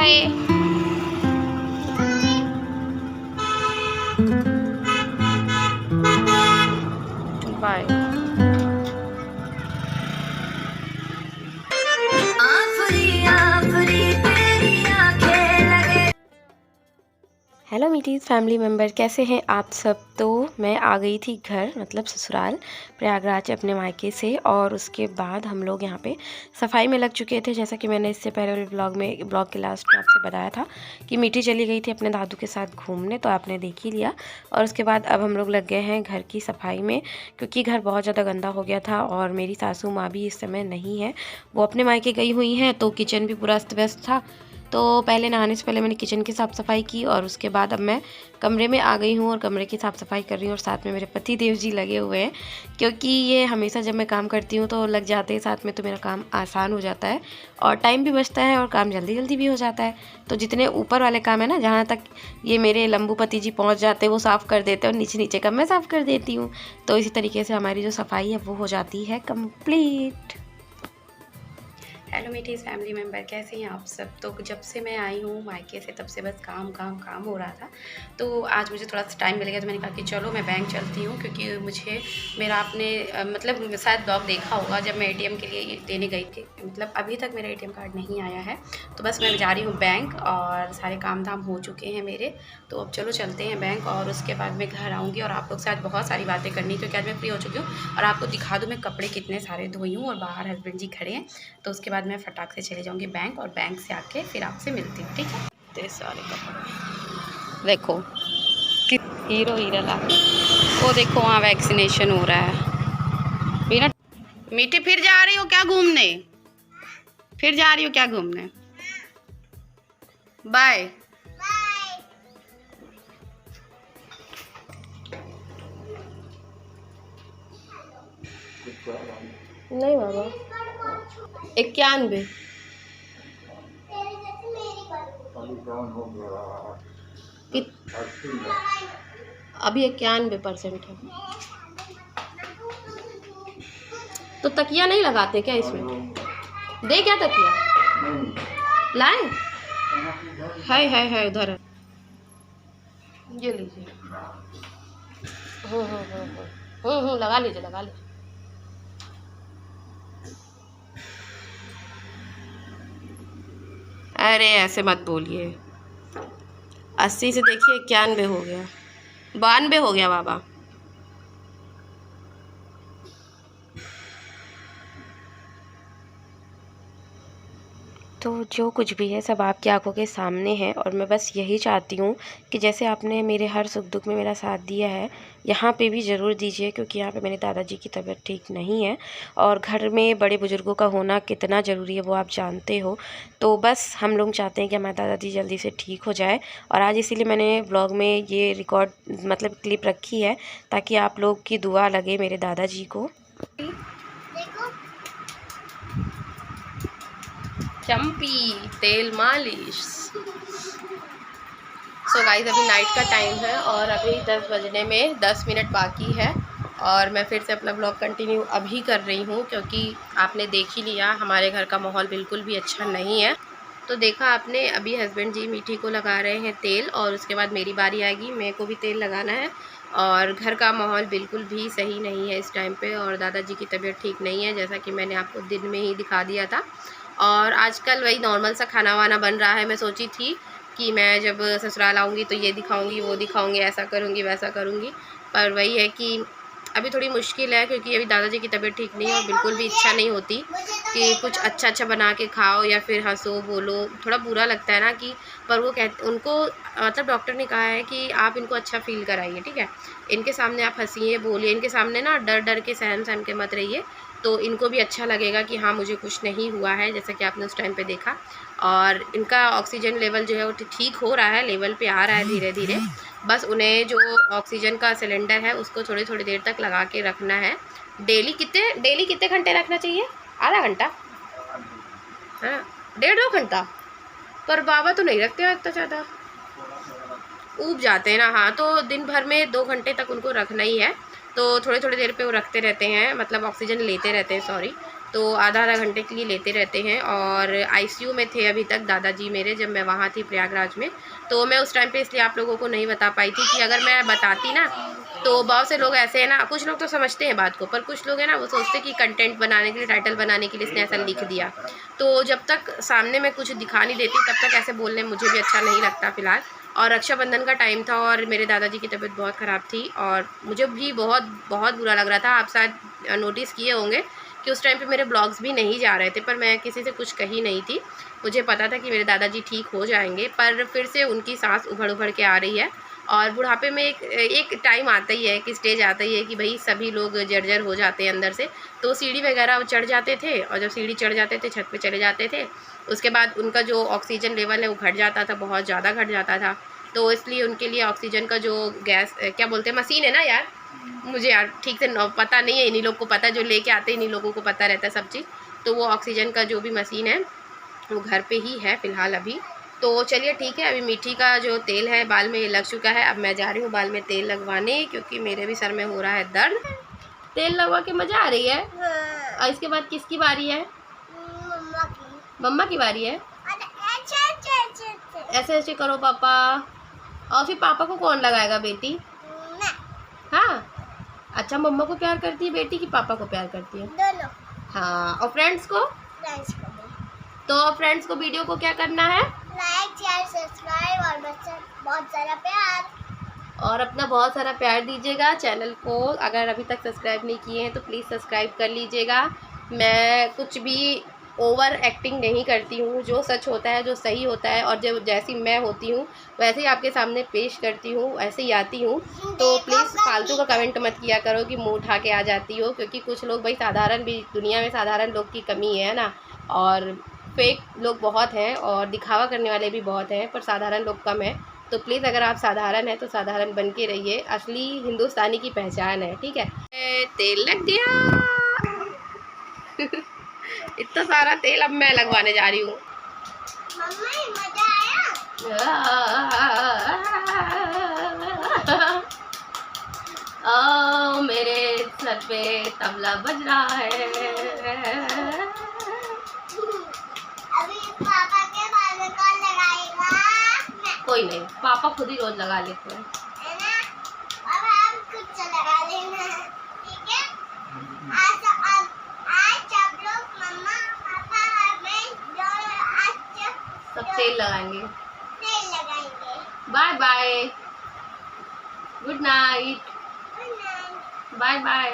Bye bye. Hello मीटीज़ family member, कैसे हैं आप सब। तो मैं आ गई थी घर, मतलब ससुराल प्रयागराज अपने मायके से, और उसके बाद हम लोग यहाँ पे सफाई में लग चुके थे। जैसा कि मैंने इससे पहले वाले ब्लॉग के लास्ट में आपसे बताया था कि मीठी चली गई थी अपने दादू के साथ घूमने, तो आपने देख ही लिया। और उसके बाद अब हम लोग लग गए हैं घर की सफाई में, क्योंकि घर बहुत ज़्यादा गंदा हो गया था। और मेरी सासू माँ भी इस समय नहीं है, वो अपने मायके गई हुई हैं, तो किचन भी पूरा अस्त व्यस्त था। तो पहले नहाने से पहले मैंने किचन की साफ़ सफाई की, और उसके बाद अब मैं कमरे में आ गई हूँ और कमरे की साफ़ सफाई कर रही हूँ। और साथ में मेरे पति देव जी लगे हुए हैं, क्योंकि ये हमेशा जब मैं काम करती हूँ तो लग जाते हैं साथ में, तो मेरा काम आसान हो जाता है और टाइम भी बचता है और काम जल्दी जल्दी भी हो जाता है। तो जितने ऊपर वाले काम है ना, जहाँ तक ये मेरे लंबू पति जी पहुँच जाते हैं वो साफ़ कर देते हैं, और नीचे नीचे का मैं साफ़ कर देती हूँ। तो इसी तरीके से हमारी जो सफाई है वो हो जाती है कंप्लीट। हेलो मीठीज़ फैमिली मेम्बर, कैसे हैं आप सब। तो जब से मैं आई हूँ मायके से तब से बस काम काम काम हो रहा था। तो आज मुझे थोड़ा सा टाइम मिलेगा, तो मैंने कहा कि चलो मैं बैंक चलती हूँ, क्योंकि मुझे मेरा आपने मतलब शायद ब्लॉग देखा होगा जब मैं एटीएम के लिए देने गई थी। मतलब अभी तक मेरा एटीएम कार्ड नहीं आया है, तो बस मैं जा रही हूँ बैंक, और सारे काम धाम हो चुके हैं मेरे। तो अब चलो चलते हैं बैंक, और उसके बाद मैं घर आऊँगी और आप लोग साथ बहुत सारी बातें करनी, क्योंकि आज मैं फ्री हो चुकी हूँ। और आपको दिखा दूँ मैं कपड़े कितने सारे धोई हूँ, और बाहर हस्बैंड जी खड़े हैं। तो उसके बाद मैं फटाक से चले जाऊंगी बैंक, और बैंक से आके फिर आपसे मिलती हूँ, ठीक है। इतने सारे कपड़े देखो, हीरो हीरा ला, वो देखो वहाँ वैक्सीनेशन हो रहा है। बिना मीठी फिर जा रही हो क्या घूमने, फिर जा रही हो क्या घूमने। बाय। नहीं बाबा, 91 अभी 91% है। तो तकिया नहीं लगाते क्या इसमें, दे क्या तकिया लाए, है उधर है, ये लीजिए। लगा लीजिए लगा लीजिए। अरे ऐसे मत बोलिए, 80 से देखिए 91 हो गया, 92 हो गया बाबा। तो जो कुछ भी है सब आपकी आंखों के सामने है, और मैं बस यही चाहती हूँ कि जैसे आपने मेरे हर सुख दुख में मेरा साथ दिया है, यहाँ पे भी ज़रूर दीजिए, क्योंकि यहाँ पे मेरे दादाजी की तबीयत ठीक नहीं है, और घर में बड़े बुज़ुर्गों का होना कितना ज़रूरी है वो आप जानते हो। तो बस हम लोग चाहते हैं कि हमारे दादाजी जल्दी से ठीक हो जाए, और आज इसीलिए मैंने ब्लॉग में ये रिकॉर्ड मतलब क्लिप रखी है, ताकि आप लोग की दुआ लगे मेरे दादाजी को। चम्पी तेल मालिश। सो गाइस, अभी नाइट का टाइम है और अभी 10 बजने में 10 मिनट बाकी है, और मैं फिर से अपना ब्लॉग कंटिन्यू अभी कर रही हूँ, क्योंकि आपने देख ही लिया हमारे घर का माहौल बिल्कुल भी अच्छा नहीं है। तो देखा आपने, अभी हस्बैंड जी मीठी को लगा रहे हैं तेल, और उसके बाद मेरी बारी आएगी, मेरे को भी तेल लगाना है। और घर का माहौल बिल्कुल भी सही नहीं है इस टाइम पे, और दादाजी की तबीयत ठीक नहीं है, जैसा कि मैंने आपको दिन में ही दिखा दिया था। और आजकल वही नॉर्मल सा खाना वाना बन रहा है। मैं सोची थी कि मैं जब ससुराल आऊँगी तो ये दिखाऊँगी वो दिखाऊँगी, ऐसा करूँगी वैसा करूँगी, पर वही है कि अभी थोड़ी मुश्किल है, क्योंकि अभी दादाजी की तबीयत ठीक नहीं है, और बिल्कुल भी इच्छा नहीं होती कि कुछ अच्छा अच्छा बना के खाओ या फिर हंसो बोलो, थोड़ा बुरा लगता है ना कि। पर वो कहते उनको मतलब डॉक्टर ने कहा है कि आप इनको अच्छा फील कराइए, ठीक है। इनके सामने आप हंसिए बोलिए, इनके सामने ना डर डर के सहम सहम के मत रहिए, तो इनको भी अच्छा लगेगा कि हाँ मुझे कुछ नहीं हुआ है, जैसा कि आपने उस टाइम पे देखा। और इनका ऑक्सीजन लेवल जो है वो ठीक हो रहा है, लेवल पे आ रहा है धीरे धीरे। बस उन्हें जो ऑक्सीजन का सिलेंडर है उसको थोड़ी थोड़ी देर तक लगा के रखना है। डेली कितने घंटे रखना चाहिए, आधा घंटा, हाँ 1.5-2 घंटा। पर बाबा तो नहीं रखते हैं इतना ज़्यादा, ऊब जाते हैं ना। हाँ, तो दिन भर में 2 घंटे तक उनको रखना ही है, तो थोड़ी थोड़ी देर पे वो रखते रहते हैं, मतलब ऑक्सीजन लेते रहते हैं, सॉरी। तो आधा आधा घंटे के लिए लेते रहते हैं। और आईसीयू में थे अभी तक दादाजी मेरे, जब मैं वहाँ थी प्रयागराज में। तो मैं उस टाइम पे इसलिए आप लोगों को नहीं बता पाई थी कि अगर मैं बताती ना तो बहुत से लोग ऐसे हैं ना, कुछ लोग तो समझते हैं बात को, पर कुछ लोग हैं ना वो सोचते कि कंटेंट बनाने के लिए, टाइटल बनाने के लिए इसने ऐसा लिख दिया। तो जब तक सामने में कुछ दिखा नहीं देती तब तक ऐसे बोलने मुझे भी अच्छा नहीं लगता फ़िलहाल। और रक्षाबंधन का टाइम था और मेरे दादाजी की तबीयत बहुत ख़राब थी और मुझे भी बहुत बहुत बुरा लग रहा था। आप शायद नोटिस किए होंगे कि उस टाइम पे मेरे ब्लॉग्स भी नहीं जा रहे थे, पर मैं किसी से कुछ कही नहीं थी। मुझे पता था कि मेरे दादाजी ठीक हो जाएंगे, पर फिर से उनकी सांस उभड़ उभड़ के आ रही है। और बुढ़ापे में एक टाइम आता ही है, एक स्टेज आता ही है कि भाई सभी लोग जर्जर हो जाते हैं अंदर से। तो सीढ़ी वगैरह चढ़ जाते थे और जब सीढ़ी चढ़ जाते थे छत पे चले जाते थे, उसके बाद उनका जो ऑक्सीजन लेवल है वो घट जाता था, बहुत ज़्यादा घट जाता था। तो इसलिए उनके लिए ऑक्सीजन का जो गैस क्या बोलते हैं, मशीन है ना यार, मुझे यार ठीक से पता नहीं है, इन्हीं लोग को पता, जो लेके आते हैं इन्हीं लोगों को पता रहता है सब चीज़। तो वो ऑक्सीजन का जो भी मशीन है वो घर पे ही है फ़िलहाल अभी। तो चलिए ठीक है, अभी मीठी का जो तेल है बाल में लग चुका है। अब मैं जा रही हूँ बाल में तेल लगवाने, क्योंकि मेरे भी सर में हो रहा है दर्द। तेल लगवा के मज़ा आ रही है। हाँ। और इसके बाद किसकी बारी है? मम्मा की। मम्मा की बारी है। ऐसे ऐसे करो पापा। और फिर पापा को कौन लगाएगा बेटी? हाँ, अच्छा मम्मा को प्यार करती है बेटी कि पापा को प्यार करती है? दोनों। हाँ, और फ्रेंड्स को? फ्रेंड्स को। तो फ्रेंड्स को वीडियो को क्या करना है? लाइक शेयर सब्सक्राइब और बहुत सारा प्यार, और अपना बहुत सारा प्यार दीजिएगा। चैनल को अगर अभी तक सब्सक्राइब नहीं किए हैं तो प्लीज़ सब्सक्राइब कर लीजिएगा। मैं कुछ भी ओवर एक्टिंग नहीं करती हूँ, जो सच होता है, जो सही होता है और जो जैसी मैं होती हूँ वैसे ही आपके सामने पेश करती हूँ, ऐसे ही आती हूँ। तो प्लीज़ फालतू का कमेंट मत किया करो कि मुँह उठा के आ जाती हो, क्योंकि कुछ लोग भाई साधारण भी, दुनिया में साधारण लोग की कमी है ना, और फेक लोग बहुत हैं और दिखावा करने वाले भी बहुत हैं, पर साधारण लोग कम हैं। तो प्लीज़ अगर आप साधारण हैं तो साधारण बन के रहिए, असली हिंदुस्तानी की पहचान है, ठीक है। तेल लग गया। इतना सारा तेल अब मैं लगवाने जा रही हूँ। मजा आया? ओ मेरे सर पे तबला बज रहा है। अभी पापा के बाल में कौन लगाएगा? कोई नहीं, पापा खुद ही रोज लगा लेते हैं। है ना? अब हम खुद से लगा लेना, ठीक है? आज सब लोग मम्मा पापा और मैं आज सब तेल लगाएंगे। तेल लगाएंगे। Bye bye, good night, bye bye.